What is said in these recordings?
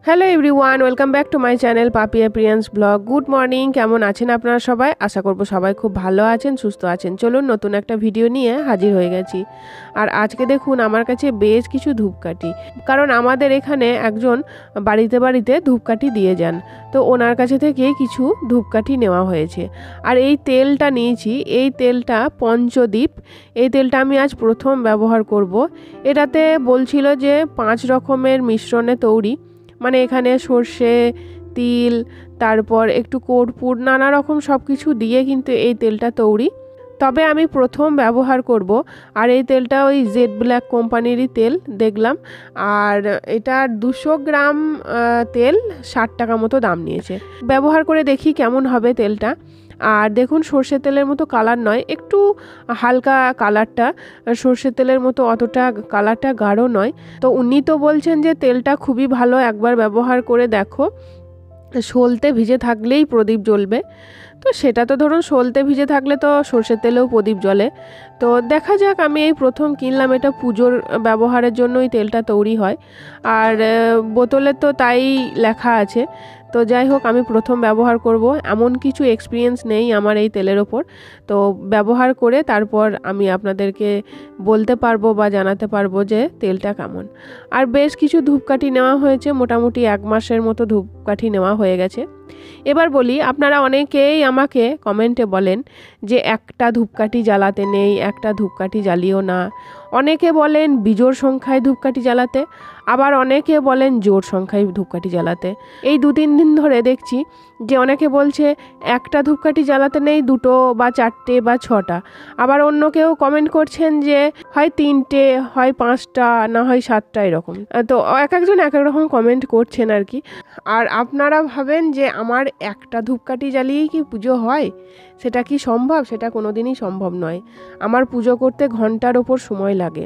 Hello everyone, welcome back to my channel Papiya Priyans blog. Good morning, কেমন আছেন আপনারা সবাই? আশা করব সবাই খুব ভালো আছেন, সুস্থ আছেন। চলুন নতুন একটা ভিডিও নিয়ে হাজির হয়ে গেছি। আর আজকে দেখুন আমার কাছে বেশ কিছু ধূপকাঠি, কারণ আমাদের এখানে একজন বাড়িতে বাড়িতে ধূপকাঠি দিয়ে যান, তো ওনার কাছে থেকে কিছু ধূপকাঠি নেওয়া হয়েছে। আর এই তেলটা নিয়েছি, এই তেলটা পঞ্চদীপ। এই তেলটা আমি আজ প্রথম ব্যবহার করব। এটাতে বলছিল যে 5 রকমের মিশ্রণে তৈরি, মানে এখানে সর্ষে, তিল, তারপর একটু কর্পূর, নানা রকম সব কিছু দিয়ে কিন্তু এই তেলটা তৈরি। তবে আমি প্রথম ব্যবহার করব। আর এই তেলটা ওই জেড ব্ল্যাক কোম্পানিরই তেল দেখলাম। আর এটা 200 গ্রাম তেল 60 টাকা মতো দাম নিয়েছে। ব্যবহার করে দেখি কেমন হবে তেলটা। আর দেখুন সর্ষে তেলের মতো কালার নয়, একটু হালকা কালারটা, সর্ষে তেলের মতো অতটা কালারটা গাঢ় নয়। তো উনি তো বলছেন যে তেলটা খুবই ভালো, একবার ব্যবহার করে দেখো, সলতে ভিজে থাকলেই প্রদীপ জ্বলবে। তো সেটা তো ধরুন সলতে ভিজে থাকলে তো সর্ষের তেলেও প্রদীপ জ্বলে। তো দেখা যাক, আমি এই প্রথম কিনলাম, এটা পুজোর ব্যবহারের জন্য এই তেলটা তৈরি হয়। আর বোতলে তো তাই লেখা আছে। তো যাই হোক, আমি প্রথম ব্যবহার করব, এমন কিছু এক্সপিরিয়েন্স নেই আমার এই তেলের ওপর। তো ব্যবহার করে তারপর আমি আপনাদেরকে বলতে পারবো বা জানাতে পারবো যে তেলটা কেমন। আর বেশ কিছু ধূপকাঠি নেওয়া হয়েছে, মোটামুটি 1 মাসের মতো ধূপকাঠি নেওয়া হয়ে গেছে। এবার বলি, আপনারা অনেকেই আমাকে কমেন্টে বলেন যে একটা ধূপকাঠি জ্বালাতে নেই, একটা ধূপকাঠি জ্বালিও না। অনেকে বলেন বিজোড় সংখ্যায় ধূপকাঠি জ্বালাতে, আবার অনেকে বলেন জোড় সংখ্যায় ধূপকাঠি জ্বালাতে। এই 2-3 দিন ধরে দেখছি যে অনেকে বলছে একটা ধূপকাঠি জ্বালাতে নেই, 2টো বা 4টে বা 6টা। আবার অন্য কেউ কমেন্ট করছেন যে হয় 3টে, হয় 5টা, না হয় 7টা, এরকম। তো একজন এক এক রকম কমেন্ট করছেন আর কি। আর আপনারা ভাবেন যে আমার একটা ধূপকাঠি জ্বালিয়েই কি পুজো হয়? সেটা কি সম্ভব? সেটা কোনোদিনই সম্ভব নয়। আমার পুজো করতে ঘন্টার ওপর সময় লাগে।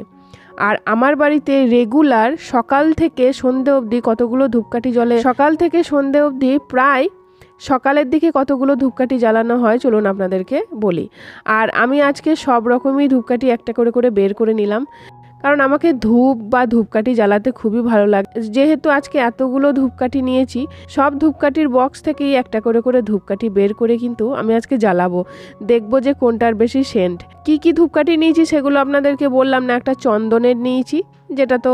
আর আমার বাড়িতে রেগুলার সকাল থেকে সন্ধে অবধি কতগুলো ধূপকাঠি জ্বলে, সকাল থেকে সন্ধে অবধি প্রায় সকালের দিকে কতগুলো ধূপকাঠি জ্বালানো হয় চলুন আপনাদেরকে বলি। আর আমি আজকে সব রকমই ধূপকাঠি একটা করে করে বের করে নিলাম, কারণ আমাকে ধূপ বা ধূপকাঠি জ্বালাতে খুবই ভালো লাগে। যেহেতু আজকে এতগুলো ধূপকাঠি নিয়েছি, সব ধূপকাঠির বক্স থেকেই একটা করে করে ধূপকাঠি বের করে কিন্তু আমি আজকে জ্বালাবো, দেখবো যে কোনটার বেশি সেন্ট। কি ধূপকাঠি নিয়েছি সেগুলো আপনাদেরকে বললাম না। একটা চন্দনের নিয়েছি, যেটা তো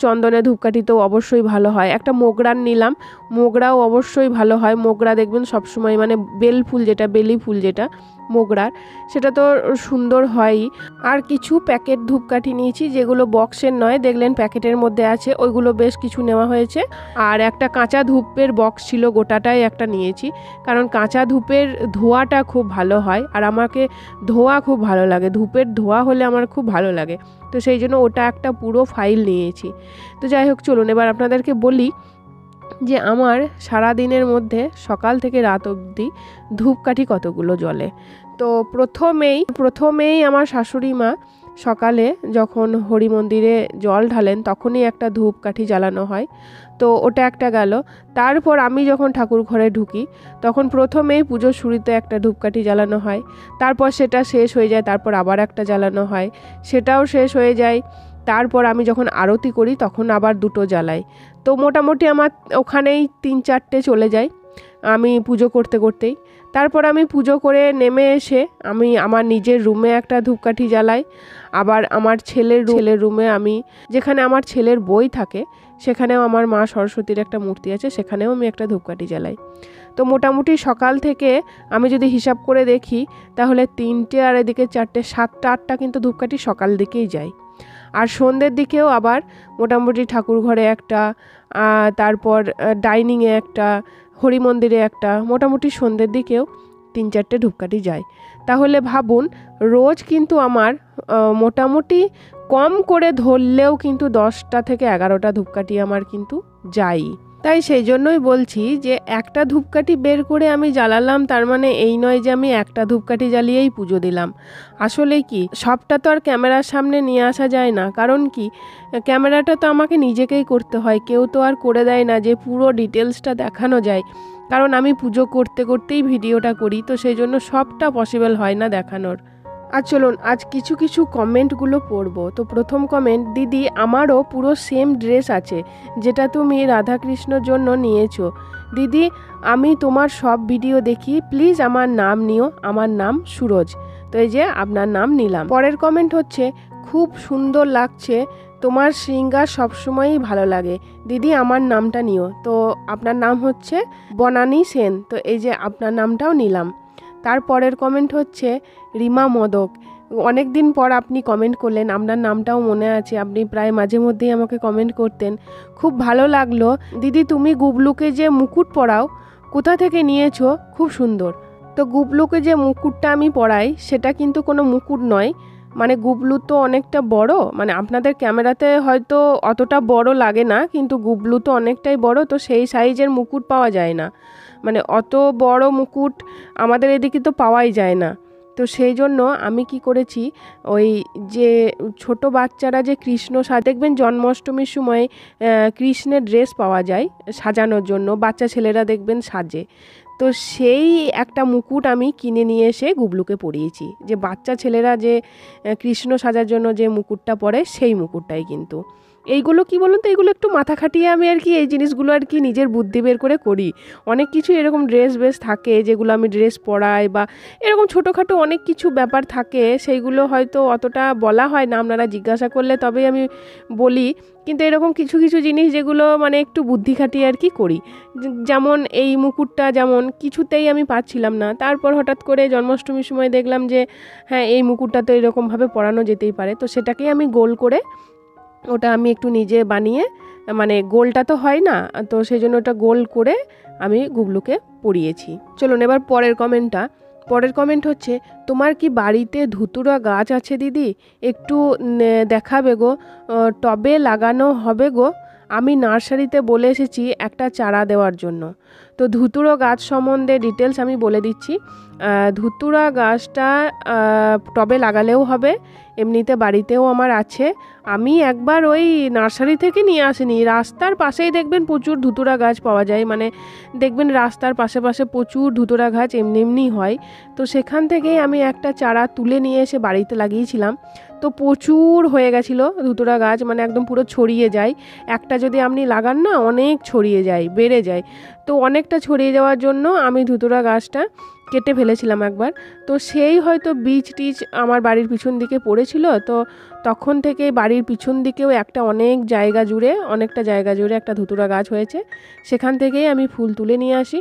চন্দনের ধূপকাঠি তো অবশ্যই ভালো হয়। একটা মোগরার নিলাম, মোগরাও অবশ্যই ভালো হয়। মোগরা দেখবেন সবসময়, মানে বেল ফুল যেটা, বেলি ফুল যেটা মোগরার, সেটা তো সুন্দর হয়ই। আর কিছু প্যাকেট ধূপকাঠি নিয়েছি, যেগুলো বক্সের নয়, দেখলেন প্যাকেটের মধ্যে আছে, ওইগুলো বেশ কিছু নেওয়া হয়েছে। আর একটা কাঁচা ধূপের বক্স ছিল, গোটাটাই একটা নিয়েছি, কারণ কাঁচা ধূপের ধোঁয়াটা খুব ভালো হয়। আর আমাকে ধোঁয়া খুব ভালো লাগে, ধূপের ধোঁয়া হলে আমার খুব ভালো লাগে। তো সেই জন্য ওটা একটা পুরো ফাইল নিয়েছি। তো যাই হোক, চলুন এবার আপনাদেরকে বলি যে আমার সারা দিনের মধ্যে সকাল থেকে রাত অবধি ধূপকাঠি কতগুলো জ্বলে। তো প্রথমেই আমার শাশুড়ি মা সকালে যখন হরি মন্দিরে জল ঢালেন তখনই একটা ধূপকাঠি জ্বালানো হয়, তো ওটা একটা গেল। তারপর আমি যখন ঠাকুর ঘরে ঢুকি তখন প্রথমেই পুজোর শুরুতে একটা ধূপকাঠি জ্বালানো হয়, তারপর সেটা শেষ হয়ে যায়, তারপর আবার একটা জ্বালানো হয়, সেটাও শেষ হয়ে যায়। তারপর আমি যখন আরতি করি তখন আবার 2টো জ্বালাই। তো মোটামুটি আমার ওখানেই 3-4টে চলে যায় আমি পুজো করতে করতেই। তারপর আমি পুজো করে নেমে এসে আমি আমার নিজের রুমে একটা ধূপকাঠি জ্বালাই। আবার আমার ছেলের রুমে, আমি যেখানে আমার ছেলের বই থাকে সেখানেও আমার মা সরস্বতীর একটা মূর্তি আছে, সেখানেও আমি একটা ধূপকাঠি জ্বালাই। তো মোটামুটি সকাল থেকে আমি যদি হিসাব করে দেখি তাহলে 3টে আর এদিকে 4টে, 7টা-8টা কিন্তু ধূপকাঠি সকাল দিকেই যায়। আর সন্ধ্যের দিকেও আবার মোটামুটি ঠাকুর ঘরে একটা, তারপর ডাইনিংয়ে একটা, হরি মন্দিরে একটা, মোটামুটি সন্ধ্যের দিকেও 3-4টে ধূপকাঠি যায়। তাহলে ভাবুন, রোজ কিন্তু আমার মোটামুটি কম করে ধরলেও কিন্তু 10টা থেকে 11টা ধূপকাঠি আমার কিন্তু যায়ই। তাই সেই জন্যই বলছি যে একটা ধূপকাঠি বের করে আমি জ্বালালাম, তার মানে এই নয় যে আমি একটা ধূপকাঠি জ্বালিয়েই পুজো দিলাম। আসলে কি সবটা তো আর ক্যামেরার সামনে নিয়ে আসা যায় না, কারণ কি ক্যামেরাটা তো আমাকে নিজেকেই করতে হয়, কেউ তো আর করে দেয় না যে পুরো ডিটেলসটা দেখানো যায়, কারণ আমি পুজো করতে করতেই ভিডিওটা করি, তো সেই জন্য সবটা পসিবল হয় না দেখানোর। আর চলুন আজ কিছু কিছু কমেন্টগুলো পড়বো। তো প্রথম কমেন্ট, দিদি আমারও পুরো সেম ড্রেস আছে যেটা তুমি রাধাকৃষ্ণর জন্য নিয়েছো। দিদি আমি তোমার সব ভিডিও দেখি, প্লিজ আমার নাম নিও, আমার নাম সুরজ। তো এই যে আপনার নাম নিলাম। পরের কমেন্ট হচ্ছে, খুব সুন্দর লাগছে, তোমার শৃঙ্গার সবসময়ই ভালো লাগে, দিদি আমার নামটা নিও। তো আপনার নাম হচ্ছে বনানী সেন, তো এই যে আপনার নামটাও নিলাম। তারপরের কমেন্ট হচ্ছে রিমা মোদক, অনেক দিন পর আপনি কমেন্ট করলেন, আপনার নামটাও মনে আছে, আপনি প্রায় মাঝে মধ্যেই আমাকে কমেন্ট করতেন, খুব ভালো লাগলো দিদি, তুমি গুবলুকে যে মুকুট পরাও কোথা থেকে নিয়েছো, খুব সুন্দর। তো গুবলুকে যে মুকুটটা আমি পরাই সেটা কিন্তু কোনো মুকুট নয়, মানে গুবলু তো অনেকটা বড়, মানে আপনাদের ক্যামেরাতে হয়তো অতটা বড় লাগে না, কিন্তু গুবলু তো অনেকটাই বড়, তো সেই সাইজের মুকুট পাওয়া যায় না, মানে অত বড় মুকুট আমাদের এদিকে তো পাওয়াই যায় না। তো সেই জন্য আমি কি করেছি, ওই যে ছোট বাচ্চারা যে কৃষ্ণ দেখবেন জন্মাষ্টমীর সময় কৃষ্ণের ড্রেস পাওয়া যায় সাজানোর জন্য, বাচ্চা ছেলেরা দেখবেন সাজে, তো সেই একটা মুকুট আমি কিনে নিয়ে এসে গুবলুকে পরিয়েছি, যে বাচ্চা ছেলেরা যে কৃষ্ণ সাজার জন্য যে মুকুটটা পরে সেই মুকুটটাই। কিন্তু এইগুলো কি বলুন তো, এইগুলো একটু মাথা খাটিয়ে আমি আর কি এই জিনিসগুলো আর কি নিজের বুদ্ধি বের করে করি। অনেক কিছু এরকম ড্রেস থাকে যেগুলো আমি ড্রেস পরাই, বা এরকম ছোটোখাটো অনেক কিছু ব্যাপার থাকে, সেইগুলো হয়তো অতটা বলা হয় না, আপনারা জিজ্ঞাসা করলে তবেই আমি বলি, কিন্তু এরকম কিছু কিছু জিনিস যেগুলো মানে একটু বুদ্ধি খাটিয়ে আর কি করি। যেমন এই মুকুটটা যেমন কিছুতেই আমি পাচ্ছিলাম না, তারপর হঠাৎ করে জন্মাষ্টমীর সময় দেখলাম যে হ্যাঁ এই মুকুটটা তো এরকমভাবে পরানো যেতেই পারে, তো সেটাকেই আমি গোল করে ওটা আমি একটু নিজে বানিয়ে, মানে গোলটা তো হয় না, তো সেই জন্য ওটা গোল করে আমি গুবলুকে পরিয়েছি। চলুন এবার পরের কমেন্ট হচ্ছে, তোমার কি বাড়িতে ধুতুরা গাছ আছে দিদি, একটু দেখাবে গো, টবে লাগানো হবে গো, আমি নার্সারিতে বলে এসেছি একটা চারা দেওয়ার জন্য। তো ধুতুরা গাছ সম্বন্ধে ডিটেলস আমি বলে দিচ্ছি। ধুতুরা গাছটা টবে লাগালেও হবে, এমনিতে বাড়িতেও আমার আছে, আমি একবার ওই নার্সারি থেকে নিয়ে আসিনি, রাস্তার পাশেই দেখবেন প্রচুর ধুতুরা গাছ পাওয়া যায়, মানে দেখবেন রাস্তার পাশে প্রচুর ধুতুরা গাছ এমনি হয়, তো সেখান থেকেই আমি একটা চারা তুলে নিয়ে এসে বাড়িতে লাগিয়েছিলাম, তো প্রচুর হয়ে গেছিলো ধুতুরা গাছ, মানে একদম পুরো ছড়িয়ে যায়, একটা যদি আপনি লাগান না অনেক ছড়িয়ে যায়, বেড়ে যায়, তো অনেকটা ছড়িয়ে যাওয়ার জন্য আমি ধুতুরা গাছটা কেটে ফেলেছিলাম একবার, তো সেই হয়তো বীজ টিজ আমার বাড়ির পিছন দিকে পড়েছিল, তো তখন থেকে বাড়ির পিছন দিকেও অনেকটা জায়গা জুড়ে একটা ধুতুরা গাছ হয়েছে, সেখান থেকেই আমি ফুল তুলে নিয়ে আসি,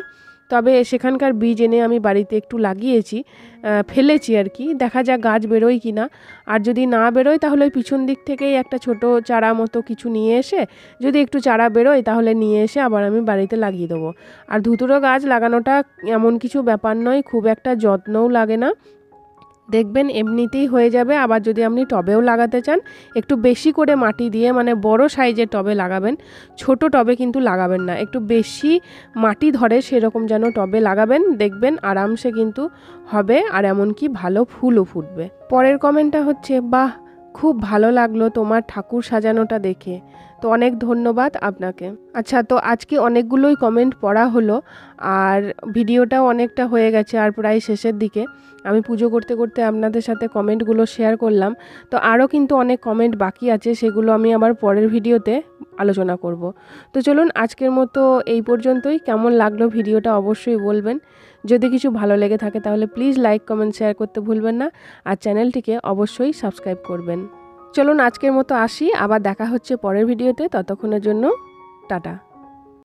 তবে সেখানকার বীজ এনে আমি বাড়িতে একটু লাগিয়েছি, ফেলেছি আর কি, দেখা যাক গাছ বেরোয় কি না, আর যদি না বেরোয় তাহলে ওই পিছন দিক থেকেই একটা ছোট চারা মতো কিছু নিয়ে এসে, যদি একটু চারা বেরোয় তাহলে নিয়ে এসে আবার আমি বাড়িতে লাগিয়ে দেবো। আর ধুতুরা গাছ লাগানোটা এমন কিছু ব্যাপার নয়, খুব একটা যত্নও লাগে না, দেখবেন এমনিতেই হয়ে যাবে। আবার যদি আপনি টবেও লাগাতে চান একটু বেশি করে মাটি দিয়ে, মানে বড় সাইজের টবে লাগাবেন, ছোট টবে কিন্তু লাগাবেন না, একটু বেশি মাটি ধরে সেরকম যেন টবে লাগাবেন, দেখবেন আরামসে কিন্তু হবে, আর এমনকি ভালো ফুলও ফুটবে। পরের কমেন্টটা হচ্ছে, বাহ খুব ভালো লাগলো তোমার ঠাকুর সাজানোটা দেখে, তো অনেক ধন্যবাদ আপনাকে। আচ্ছা, তো আজকে অনেকগুলোই কমেন্ট পড়া হলো, আর ভিডিওটাও অনেকটা হয়ে গেছে, আর প্রায় শেষের দিকে, আমি পুজো করতে করতে আপনাদের সাথে কমেন্টগুলো শেয়ার করলাম, তো আরও কিন্তু অনেক কমেন্ট বাকি আছে, সেগুলো আমি আবার পরের ভিডিওতে আলোচনা করব। তো চলুন আজকের মতো এই পর্যন্তই। কেমন লাগলো ভিডিওটা অবশ্যই বলবেন, যদি কিছু ভালো লেগে থাকে তাহলে প্লিজ লাইক কমেন্ট শেয়ার করতে ভুলবেন না, আর চ্যানেলটিকে অবশ্যই সাবস্ক্রাইব করবেন। চলুন আজকের মতো আসি, আবার দেখা হচ্ছে পরের ভিডিওতে, ততক্ষণের জন্য টাটা।